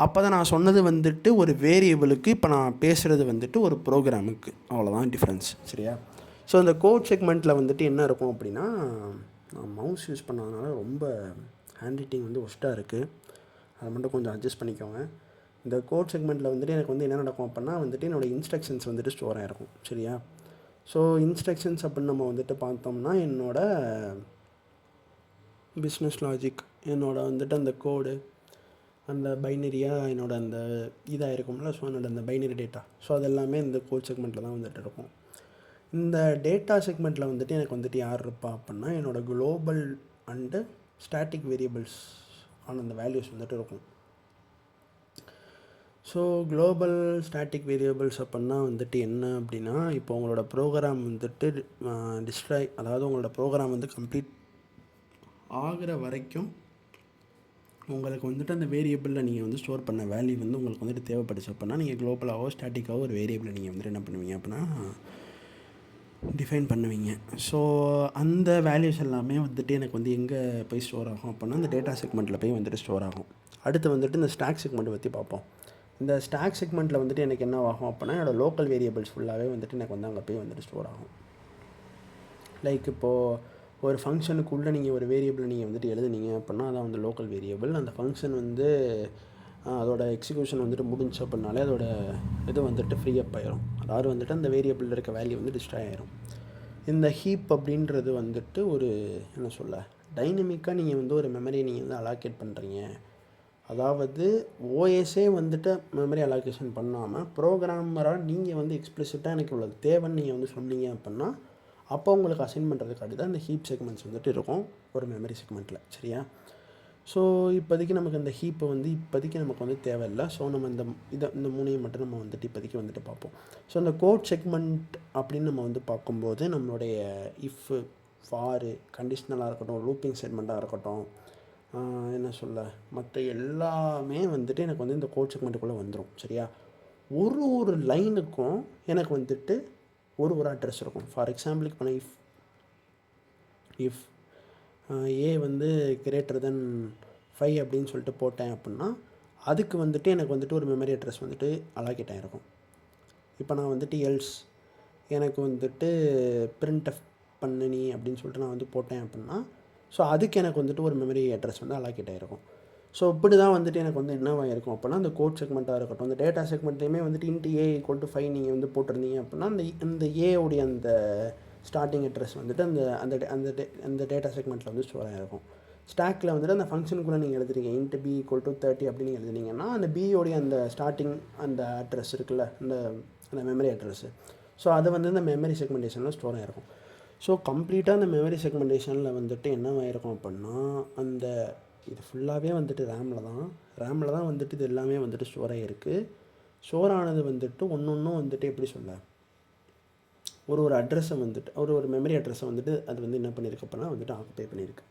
அப்போ தான் நான் சொன்னது வந்துட்டு ஒரு வேரியபிளுக்கு, இப்போ நான் பேசுகிறது வந்துட்டு ஒரு ப்ரோக்ராமுக்கு, அவ்வளோதான் டிஃப்ரென்ஸ். சரியா? ஸோ இந்த கோட் செக்மெண்ட்டில் வந்துட்டு என்ன இருக்கும் அப்படின்னா, நான் மவுஸ் யூஸ் பண்ணதுனால ரொம்ப ஹேண்ட் ரைட்டிங் வந்து ஒஸ்ட்டாக இருக்குது, அதை மட்டும் கொஞ்சம் அட்ஜஸ்ட் பண்ணிக்கோங்க. இந்த கோட் செக்மெண்ட்டில் வந்துட்டு எனக்கு வந்து என்ன நடக்கும் அப்படின்னா வந்துட்டு என்னோடய இன்ஸ்ட்ரக்ஷன்ஸ் வந்துட்டு ஸ்டோர் ஆகிருக்கும். சரியா? ஸோ இன்ஸ்ட்ரக்ஷன்ஸ் அப்படின்னு நம்ம வந்துட்டு பார்த்தோம்னா என்னோடய பிஸ்னஸ் லாஜிக், என்னோடய வந்துட்டு அந்த கோடு, அந்த பைனரியாக என்னோடய அந்த இதாக இருக்கும்ல, ஸோ என்னோட அந்த பைனரி டேட்டா, ஸோ அது எல்லாமே இந்த கோட் செக்மெண்ட்டில் தான் வந்துட்டு இருக்கும். இந்த டேட்டா செக்மெண்ட்டில் வந்துட்டு எனக்கு வந்துட்டு யார் இருப்பா அப்படின்னா என்னோடய குளோபல் அண்டு ஸ்டாட்டிக் வேரியபிள்ஸ் ஆன அந்த வேல்யூஸ் வந்துட்டு இருக்கும். ஸோ குளோபல் ஸ்டாட்டிக் வேரியபிள்ஸ் அப்படின்னா வந்துட்டு என்ன அப்படின்னா, இப்போ உங்களோட ப்ரோக்ராம் வந்துட்டு டிஸ்ட்ராய், அதாவது உங்களோட ப்ரோக்ராம் வந்து கம்ப்ளீட் ஆகிற வரைக்கும் உங்களுக்கு வந்துட்டு அந்த வேரியபிளில் நீங்கள் வந்து ஸ்டோர் பண்ண வேல்யூ வந்து உங்களுக்கு வந்துட்டு தேவைப்படுச்சு அப்படின்னா நீங்கள் குளோபலாகவோ ஸ்டாட்டிக்காவோ ஒரு வேரியபிளை நீங்கள் வந்துட்டு என்ன பண்ணுவீங்க அப்படின்னா டிஃபைன் பண்ணுவீங்க. ஸோ அந்த வேல்யூஸ் எல்லாமே வந்துட்டு எனக்கு வந்து எங்கே போய் ஸ்டோர் ஆகும் அப்படின்னா இந்த டேட்டா செக்மெண்ட்டில் போய் வந்துட்டு ஸ்டோர் ஆகும். அடுத்து வந்துட்டு இந்த ஸ்டாக் செக்மெண்ட்டை பற்றி பார்ப்போம். இந்த ஸ்டாக் செக்மெண்ட்டில் வந்துட்டு எனக்கு என்ன ஆகும் அப்படின்னா என்னோடய லோக்கல் வேரியபிள்ஸ் ஃபுல்லாகவே வந்துட்டு எனக்கு வந்து அங்கே போய் வந்துட்டு ஸ்டோர் ஆகும். லைக் இப்போது ஒரு ஃபங்க்ஷனுக்குள்ளே நீங்கள் ஒரு வேரியபிள் நீங்கள் வந்துட்டு எழுதுனீங்க அப்படின்னா அதான் வந்து லோக்கல் வேரியபிள். அந்த ஃபங்க்ஷன் வந்து அதோட எக்ஸிக்யூஷன் வந்துட்டு முடிஞ்சு அப்படின்னாலே அதோட இது வந்துட்டு ஃப்ரீ அப் ஆயிரும், அதாவது வந்துட்டு அந்த வேரியபிளில் இருக்க வேல்யூ வந்து டிஸ்ட்ராய் ஆயிரும். இந்த ஹீப் அப்படின்றது வந்துட்டு ஒரு என்ன சொல்ல, டைனமிக்காக நீங்கள் வந்து ஒரு மெமரியை நீங்கள் வந்து அலாக்கேட் பண்ணுறீங்க. அதாவது ஓஎஸ்ஏ வந்துட்டு மெமரி அலாகேஷன் பண்ணாமல் ப்ரோக்ராமராக நீங்கள் வந்து எக்ஸ்பிளிசிட்டாக எனக்கு இவ்வளோ தேவைன்னு நீங்கள் வந்து சொன்னீங்க அப்படின்னா அப்போ உங்களுக்கு அசைன் பண்ணுறதுக்காண்டி தான் இந்த ஹீப் செக்மெண்ட்ஸ் வந்துட்டு இருக்கும் ஒரு மெமரி செக்மெண்ட்டில். சரியா? ஸோ இப்போதைக்கு நமக்கு இந்த ஹீப்பை வந்து இப்போதைக்கு நமக்கு வந்து தேவையில்லை. ஸோ நம்ம இந்த மூணையும் மட்டும் நம்ம வந்துட்டு இப்போதைக்கு வந்துட்டு பார்ப்போம். ஸோ இந்த கோட் செக்மெண்ட் அப்படின்னு நம்ம வந்து பார்க்கும்போது நம்மளுடைய இஃப், ஃபாரு, கண்டிஷ்னலாக இருக்கட்டும், லூப்பிங் ஸ்டேட்மெண்ட்டாக இருக்கட்டும், என்ன சொல்ல, மற்ற எல்லாமே வந்துட்டு எனக்கு வந்து இந்த கோட் செக்மெண்ட்டுக்குள்ளே வந்துடும். சரியா? ஒரு லைனுக்கும் எனக்கு வந்துட்டு ஒரு அட்ரஸ் இருக்கும். ஃபார் எக்ஸாம்பிளுக்கு இப்போ நான் இஃப் ஏ வந்து கிரேட்டர் தென் 5 அப்படின்னு சொல்லிட்டு போட்டேன் அப்படின்னா அதுக்கு வந்துட்டு எனக்கு வந்துட்டு ஒரு மெமரி அட்ரஸ் வந்துட்டு அலாக்கேட் ஆகிருக்கும். இப்போ நான் வந்துட்டு எல்ஸ் எனக்கு வந்துட்டு பிரிண்ட் எஃப் பண்ணு நீ அப்படின்னு சொல்லிட்டு நான் வந்து போட்டேன் அப்படின்னா ஸோ அதுக்கு எனக்கு வந்துட்டு ஒரு மெமரி அட்ரஸ் வந்து அலாக்கேட் ஆகிருக்கும். ஸோ இப்படி தான் வந்துட்டு எனக்கு வந்து என்னவாயிருக்கும் அப்படின்னா அந்த கோட் செக்மெண்ட்டாக இருக்கட்டும், அந்த டேட்டா செக்மெண்ட்லேயுமே வந்துட்டு இன்ட்டு ஏ ஈக்குவல் டு 5 நீங்கள் வந்து போட்டிருந்தீங்க அப்படின்னா இந்த ஏவுடைய அந்த ஸ்டார்டிங் அட்ரஸ் வந்துட்டு அந்த டேட்டா செக்மெண்ட்டில் வந்து ஸ்டோர் ஆகிருக்கும். ஸ்டாக்கில் வந்துட்டு அந்த ஃபங்க்ஷனுக்குள்ளே நீங்கள் எழுதுறீங்க இன்ட்டு பி ஈக்குவல் டு 30 அப்படின்னு எழுதுனீங்கன்னா அந்த பியோடைய அந்த ஸ்டார்டிங் அந்த அட்ரஸ் இருக்குல்ல, அந்த மெமரி அட்ரஸ்ஸு, ஸோ அது வந்து இந்த மெமரி செக்மெண்டேஷனில் ஸ்டோர் ஆகிருக்கும். ஸோ கம்ப்ளீட்டாக அந்த மெமரி செக்மெண்டேஷனில் வந்துட்டு என்னவாயிருக்கும் அப்படின்னா அந்த இது ஃபுல்லாகவே வந்துட்டு ரேமில் தான் வந்துட்டு இது எல்லாமே வந்துட்டு ஸ்டோர் ஆகிருக்கு. ஸ்டோர் ஆனது வந்துட்டு ஒன்றும் வந்துட்டு எப்படி சொல்ல, ஒரு அட்ரஸை வந்துட்டு ஒரு மெமரி அட்ரஸை வந்துட்டு அது வந்து என்ன பண்ணியிருக்கு அப்படின்னா வந்துட்டு ஆக்குபை பண்ணியிருக்கு.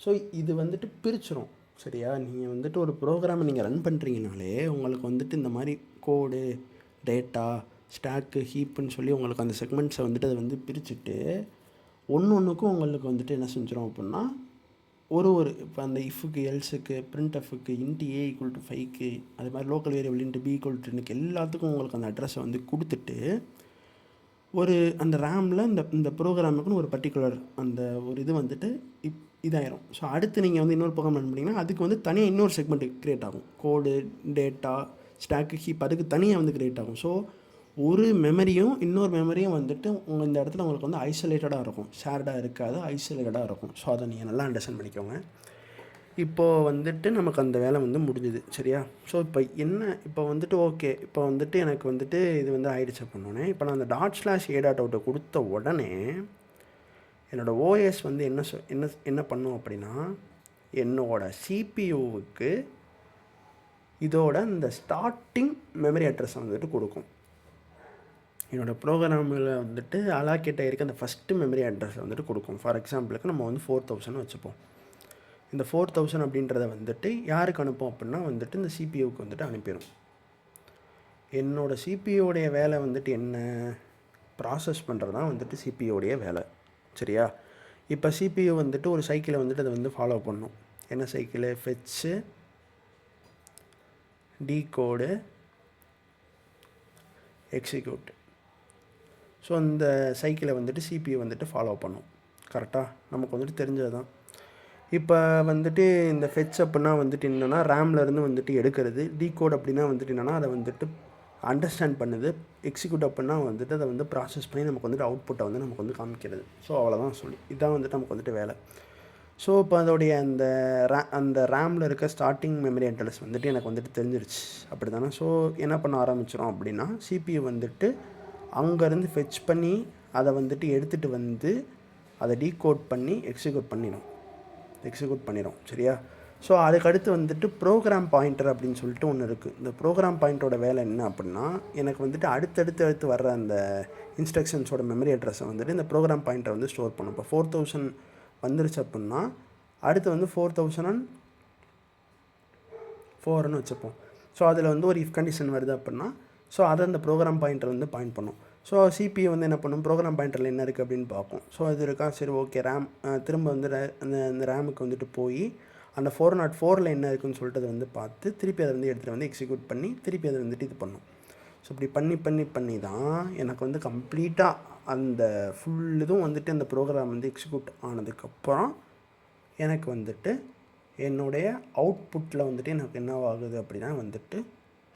ஸோ இது வந்துட்டு பிரிச்சிரும். சரியா? நீங்கள் வந்துட்டு ஒரு ப்ரோக்ராமை நீங்கள் ரன் பண்ணுறீங்கனாலே உங்களுக்கு வந்துட்டு இந்த மாதிரி கோடு, டேட்டா, ஸ்டாக்கு, ஹீப்புன்னு சொல்லி உங்களுக்கு அந்த செக்மெண்ட்ஸை வந்துட்டு அதை வந்து பிரிச்சுட்டு ஒன்றுக்கும் உங்களுக்கு வந்துட்டு என்ன செஞ்சிடும் அப்படின்னா இப்போ அந்த இஃபுக்கு, எல்ஸுக்கு, பிரிண்ட் எஃபுக்கு, இன்ட்டு ஏ ஈக்குவல் டு 5க்கு, அது மாதிரி local variable int b equal to 10க்கு எல்லாத்துக்கும் உங்களுக்கு அந்த அட்ரஸை வந்து கொடுத்துட்டு அந்த ரேமில் இந்த ப்ரோக்ராமுக்குன்னு ஒரு பர்டிகுலர் அந்த ஒரு இது வந்துட்டு இதாயிரும். ஸோ அடுத்து நீங்கள் வந்து இன்னொரு ப்ரோக்ராம் ரன் பண்ணிங்கன்னா அதுக்கு வந்து தனியாக இன்னொரு செக்மெண்ட் க்ரியேட் ஆகும். கோடு, டேட்டா, ஸ்டாக்கு, ஹீப் அதுக்கு தனியாக வந்து க்ரியேட் ஆகும். ஸோ ஒரு மெமரியும் இன்னொரு மெமரியும் வந்துட்டு இந்த இடத்துல உங்களுக்கு வந்து ஐசோலேட்டடாக இருக்கும், ஷேர்டாக இருக்காது, ஐசோலேட்டடாக இருக்கும். ஸோ அதை நீங்கள் நல்லா அண்டர்ஸ்டாண்ட் பண்ணிக்கோங்க. இப்போது வந்துட்டு நமக்கு அந்த வேலை வந்து முடிஞ்சுது சரியா. ஸோ இப்போ வந்துட்டு ஓகே, இப்போ வந்துட்டு எனக்கு வந்துட்டு இது வந்து ஆயிடுச்சு அப்படின்னோடனே, இப்போ நான் அந்த .a.out கொடுத்த உடனே என்னோடய ஓஎஸ் வந்து என்ன பண்ணும் அப்படின்னா, என்னோடய சிபியூவுக்கு இதோட இந்த ஸ்டார்டிங் மெமரி அட்ரஸை வந்துட்டு கொடுக்கும். என்னோடய ப்ரோக்ராமில் வந்துட்டு அலாக்கேட் ஆகிருக்க அந்த ஃபஸ்ட்டு மெமரி அட்ரஸை வந்துட்டு கொடுக்கும். ஃபார் எக்ஸாம்பிளுக்கு நம்ம வந்து 4000 வச்சுப்போம். இந்த 4000 அப்படின்றத வந்துட்டு யாருக்கு அனுப்போம் அப்படின்னா வந்துட்டு இந்த சிபியூவுக்கு வந்துட்டு அனுப்பிடும். என்னோடய சிபியூடைய வேலை வந்துட்டு என்ன, ப்ராசஸ் பண்ணுறது தான் வந்துட்டு சிபியூடைய வேலை சரியா. இப்போ சிபியூ வந்துட்டு ஒரு சைக்கிளை வந்துட்டு அதை வந்து ஃபாலோ பண்ணும். என்ன சைக்கிளு, ஃபெட்ச்சு, டீகோடு, எக்ஸிக்யூட். ஸோ இந்த சைக்கிளை வந்துட்டு சிபியூ வந்துட்டு ஃபாலோ பண்ணும். கரெக்டாக நமக்கு வந்துட்டு தெரிஞ்சது தான். இப்போ வந்துட்டு இந்த ஃபெட்ச் அப்படின்னா வந்துட்டு என்னென்னா ரேம்லேருந்து வந்துட்டு எடுக்கிறது, டீகோட் அப்படின்னா வந்துட்டு என்னென்னா அதை வந்துட்டு அண்டர்ஸ்டாண்ட் பண்ணுது, எக்ஸிக்யூட் அப்படின்னா வந்துட்டு அதை வந்து ப்ராசஸ் பண்ணி நமக்கு வந்துட்டு அவுட்புட்டை வந்து நமக்கு வந்து காமிக்கிறது. ஸோ அவ்வளோதான் இதுதான் வந்துட்டு நமக்கு வந்துட்டு வேலை. ஸோ இப்போ அதோடைய அந்த ரேமில் இருக்க ஸ்டார்டிங் மெமரி அட்ரஸ் வந்துட்டு எனக்கு வந்துட்டு தெரிஞ்சிருச்சு அப்படி தானே. ஸோ என்ன பண்ண ஆரம்பிச்சிடும் அப்படின்னா, சிபியூ வந்துட்டு அங்கேருந்து ஃபெட்ச் பண்ணி அதை வந்துட்டு எடுத்துகிட்டு வந்து அதை டீகோட் பண்ணி எக்ஸிக்யூட் பண்ணிடும் சரியா. ஸோ அதுக்கடுத்து வந்துட்டு ப்ரோக்ராம் பாயிண்டர் அப்படின்னு சொல்லிட்டு ஒன்று இருக்குது. இந்த ப்ரோக்ராம் பாயிண்டரோட வேலை என்ன அப்படின்னா, எனக்கு வந்துட்டு அடுத்து வர்ற அந்த இன்ஸ்ட்ரக்ஷன்ஸோட மெமரி அட்ரஸை வந்துட்டு இந்த ப்ரோக்ராம் பாயிண்டரை வந்து ஸ்டோர் பண்ணும். இப்போ 4000 வந்துருச்சு அப்படின்னா அடுத்து வந்து 4004ன்னு வச்சுப்போம். ஸோ அதில் வந்து ஒரு இஃப் கண்டிஷன் வருது அப்படின்னா ஸோ அதை அந்த ப்ரோக்ராம் பாயிண்டர் வந்து பாயிண்ட் பண்ணும். ஸோ சிபியூ வந்து என்ன பண்ணும், ப்ரோக்ராம் பாயிண்டரில் என்ன இருக்குது அப்படின்னு பார்ப்போம். ஸோ அது இருக்கா, சரி ஓகே, திரும்ப வந்து அந்த ரேமுக்கு வந்துட்டு போய் அந்த 404ல் என்ன இருக்குதுன்னு சொல்லிட்டு அதை வந்து பார்த்து திருப்பி அதை வந்து எடுத்துகிட்டு வந்து எக்ஸிக்யூட் பண்ணி திருப்பி அதை வந்துட்டு இது பண்ணும். ஸோ இப்படி பண்ணி தான் எனக்கு வந்து கம்ப்ளீட்டாக அந்த ஃபுல் இதுவும் வந்துட்டு அந்த ப்ரோக்ராம் வந்து எக்ஸிக்யூட் ஆனதுக்கப்புறம் எனக்கு வந்துட்டு என்னுடைய அவுட்புட்டில் வந்துட்டு எனக்கு என்ன ஆகுது அப்படின்னா வந்துட்டு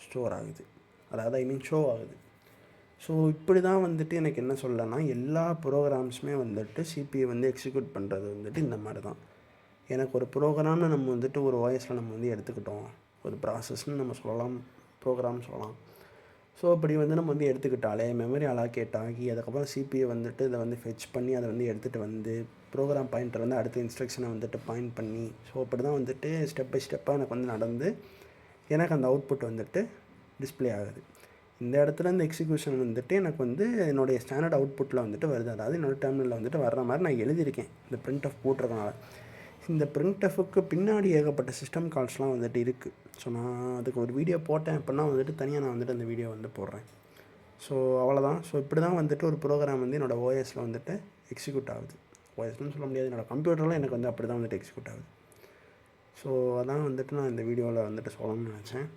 ஸ்டோர் ஆகுது, அதாவது ஷோ ஆகுது. ஸோ இப்படி தான் வந்துட்டு எனக்கு என்ன சொல்லலைன்னா எல்லா ப்ரோக்ராம்ஸுமே வந்துட்டு சிபிஐ வந்து எக்ஸிக்யூட் பண்ணுறது வந்துட்டு இந்த மாதிரி தான். எனக்கு ஒரு ப்ரோக்ராம்னு நம்ம வந்துட்டு ஒரு வாய்ஸில் நம்ம வந்து எடுத்துக்கிட்டோம், ஒரு ப்ராசஸ்ன்னு நம்ம சொல்லலாம், ப்ரோக்ராம் சொல்லலாம். ஸோ இப்படி வந்து நம்ம வந்து எடுத்துக்கிட்டாலே மெமரி அலாக்கேட் ஆகி அதுக்கப்புறம் சிபிஐ வந்துட்டு இதை வந்து ஃபெச் பண்ணி அதை வந்து எடுத்துகிட்டு வந்து ப்ரோக்ராம் பாயிண்டர் வந்து அடுத்த இன்ஸ்ட்ரக்ஷனை வந்துட்டு பாயிண்ட் பண்ணி ஸோ அப்படி தான் வந்துட்டு ஸ்டெப் பை ஸ்டெப்பாக எனக்கு வந்து நடந்து எனக்கு அந்த அவுட்புட் வந்துட்டு டிஸ்பிளே ஆகுது. இந்த இடத்துல இந்த எக்ஸிக்யூஷன் வந்துட்டு எனக்கு வந்து என்னுடைய ஸ்டாண்டர்ட் அவுட்புட்டில் வந்துட்டு வருது. அதாவது என்னோடய டெர்மினலில் வந்துட்டு வர்ற மாதிரி நான் எழுதியிருக்கேன் இந்த பிரிண்ட் ஆஃப் போட்டிருக்கனால. இந்த பிரிண்ட் ஆஃபுக்கு பின்னாடி ஏகப்பட்ட சிஸ்டம் கால்ஸ்லாம் வந்துட்டு இருக்குது. ஸோ நான் அதுக்கு ஒரு வீடியோ போட்டேன் அப்படின்னா வந்துட்டு தனியாக நான் வந்துட்டு அந்த வீடியோ வந்து போடுறேன். ஸோ அவ்வளோதான். ஸோ இப்படி தான் வந்துட்டு ஒரு ப்ரோக்ராம் வந்து என்னோடய ஓஎஸில் வந்துட்டு எக்ஸிக்யூட் ஆகுது. ஓஎஸ்ன்னு சொல்ல முடியாது, என்னோடய கம்ப்யூட்டரில் எனக்கு வந்து அப்படி தான் வந்துட்டு எக்ஸிக்யூட் ஆகுது. ஸோ அதான் வந்துட்டு நான் இந்த வீடியோவில் வந்துட்டு சொல்லணும்னு நினச்சேன்.